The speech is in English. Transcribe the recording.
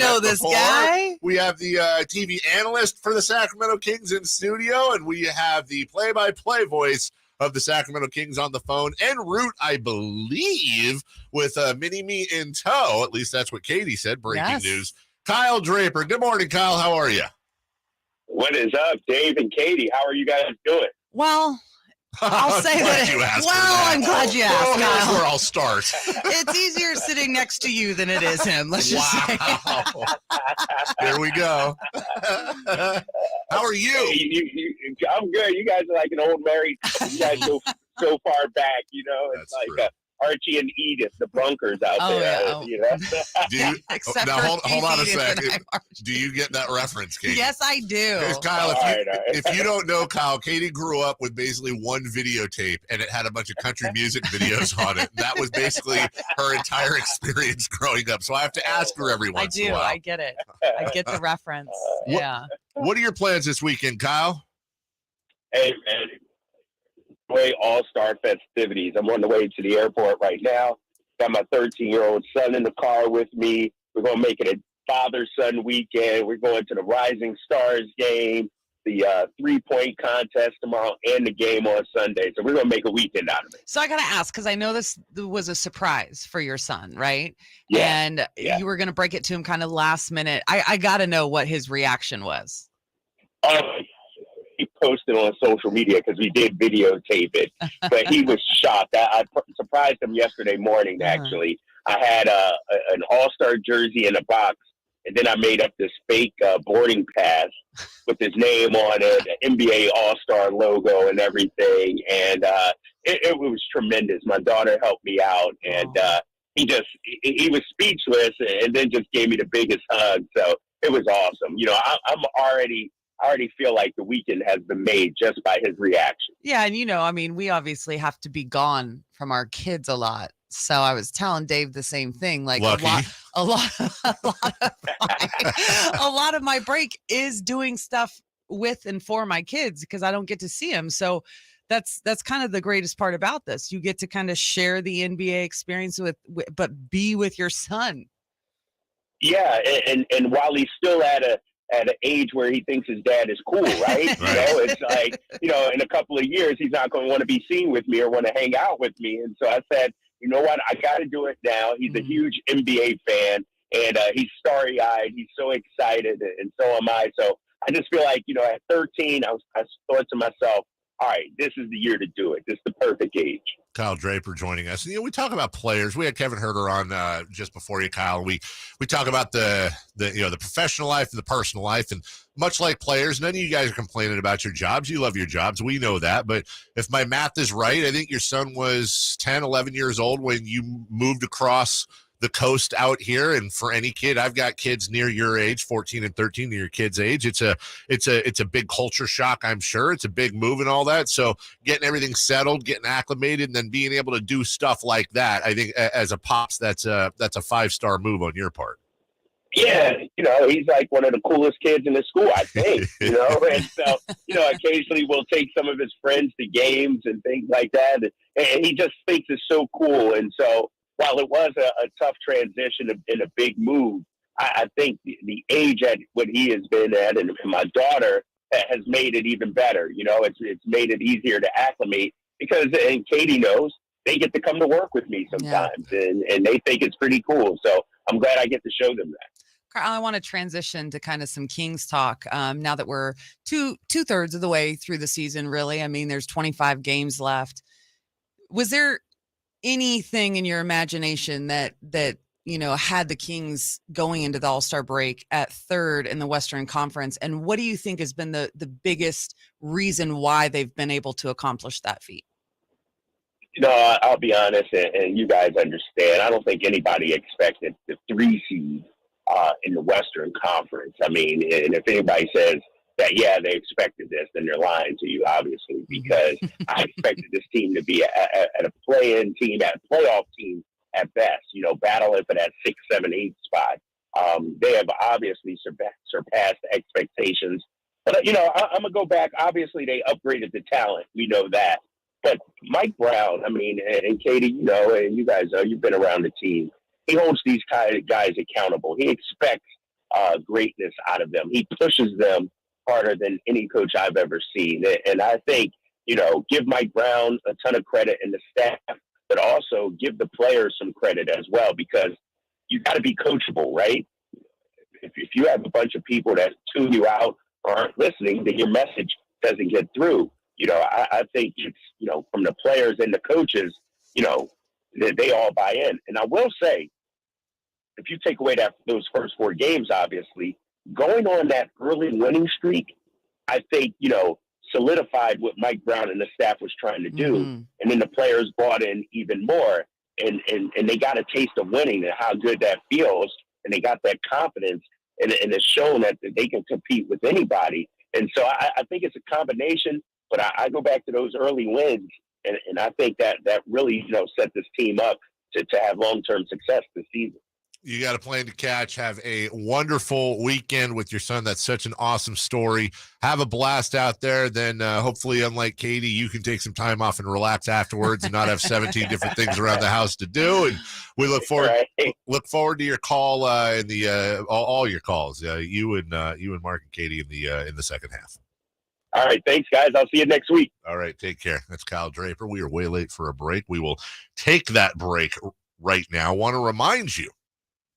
know this guy. We have the TV analyst for the Sacramento Kings in studio, and we have the play-by-play voice of the Sacramento Kings on the phone en route, I believe, with Mini-Me in tow. At least that's what Kayte said. Breaking news. Kyle Draper. Good morning, Kyle. How are you? What is up, Dave and Kayte? How are you guys doing? Well, I'll say that. I'm glad you asked, Kyle. That's where I'll start. It's easier sitting next to you than it is him. Let's just say. Here we go. How are you? Hey, I'm good. You guys are like an old married. You guys go so far back. You know, it's That's like Archie and Edith, the bunkers out there. Yeah. You know. Hold on a second. Do you get that reference, Kayte? Yes, I do. Because Kyle, if you don't know Kyle, Kayte grew up with basically one videotape, and it had a bunch of country music videos on it. That was basically her entire experience growing up. So I have to ask her every once in a while. I get it. I get the reference. Yeah. What are your plans this weekend, Kyle? Hey, man. All-Star festivities. I'm on the way to the airport right now. Got my 13-year-old son in the car with me. We're going to make it a father-son weekend. We're going to the Rising Stars game, the three-point contest tomorrow, and the game on Sunday. So we're going to make a weekend out of it. So I got to ask, because I know this was a surprise for your son, right? Yeah. And you were going to break it to him kind of last minute. I got to know what his reaction was. He posted on social media because we did videotape it, but he was shocked. I surprised him yesterday morning, actually. I had an All-Star jersey in a box, and then I made up this fake boarding pass with his name on it, an NBA All-Star logo and everything, and it was tremendous. My daughter helped me out, and he was speechless, and then just gave me the biggest hug, so it was awesome. You know, I already feel like the weekend has been made just by his reaction. Yeah, and we obviously have to be gone from our kids a lot. So I was telling Dave the same thing. Like Lucky. a lot of my break is doing stuff with and for my kids because I don't get to see them. So that's kind of the greatest part about this. You get to kind of share the NBA experience but be with your son. Yeah, and while he's still at an age where he thinks his dad is cool, right? Right. You know, it's like, in a couple of years, he's not going to want to be seen with me or want to hang out with me. And so I said, you know what? I got to do it now. He's a huge NBA fan, and he's starry-eyed. He's so excited, and so am I. So I just feel like, at 13, I thought to myself, all right, this is the year to do it. This is the perfect age. Kyle Draper joining us. And, we talk about players. We had Kevin Herter on just before you, Kyle. We talk about the professional life and the personal life. And much like players, none of you guys are complaining about your jobs. You love your jobs. We know that. But if my math is right, I think your son was 10, 11 years old when you moved across the coast out here. And for any kid, I've got kids near your age, 14 and 13, near your kids' age. It's a big culture shock, I'm sure. It's a big move and all that. So getting everything settled, getting acclimated, and then being able to do stuff like that, I think as a pops, that's a 5-star move on your part. Yeah, he's like one of the coolest kids in the school, I think, and so, occasionally we'll take some of his friends to games and things like that. And he just thinks it's so cool. And so, while it was a tough transition and a big move, I think the age at what he has been at and my daughter has made it even better. It's made it easier to acclimate because, and Kayte knows, they get to come to work with me sometimes and they think it's pretty cool. So I'm glad I get to show them that. Carl, I want to transition to kind of some Kings talk now that we're two-thirds of the way through the season, really. I mean, there's 25 games left. Was there anything in your imagination that had the Kings going into the All-Star break at third in the Western Conference? And what do you think has been the biggest reason why they've been able to accomplish that feat? I'll be honest, and you guys understand, I don't think anybody expected the 3 seed in the Western Conference. I mean, and if anybody says that, they expected this, then they're lying to you, obviously, because I expected this team to be at a play-in team, at a playoff team at best, battling for that 6, 7, 8 spot. They have obviously surpassed expectations. But, I'm going to go back. Obviously, they upgraded the talent. We know that. But Mike Brown, and Kayte, and you guys know, you've been around the team. He holds these guys accountable. He expects greatness out of them. He pushes them harder than any coach I've ever seen. And I think, give Mike Brown a ton of credit and the staff, but also give the players some credit as well, because you got to be coachable, right? If you have a bunch of people that tune you out or aren't listening, then your message doesn't get through. I think it's, from the players and the coaches, they all buy in. And I will say, if you take away those first 4 games, obviously, going on that early winning streak, I think, solidified what Mike Brown and the staff was trying to do. Mm-hmm. And then the players bought in even more, and they got a taste of winning and how good that feels. And they got that confidence, and it's shown that they can compete with anybody. And so I think it's a combination, but I go back to those early wins, and I think that really, set this team up to have long-term success this season. You got a plan to catch. Have a wonderful weekend with your son. That's such an awesome story. Have a blast out there. Then hopefully, unlike Kayte, you can take some time off and relax afterwards and not have 17 different things around the house to do. And we look forward to your call in the all your calls. You and Mark and Kayte in the second half. All right. Thanks, guys. I'll see you next week. All right. Take care. That's Kyle Draper. We are way late for a break. We will take that break right now. Want to remind you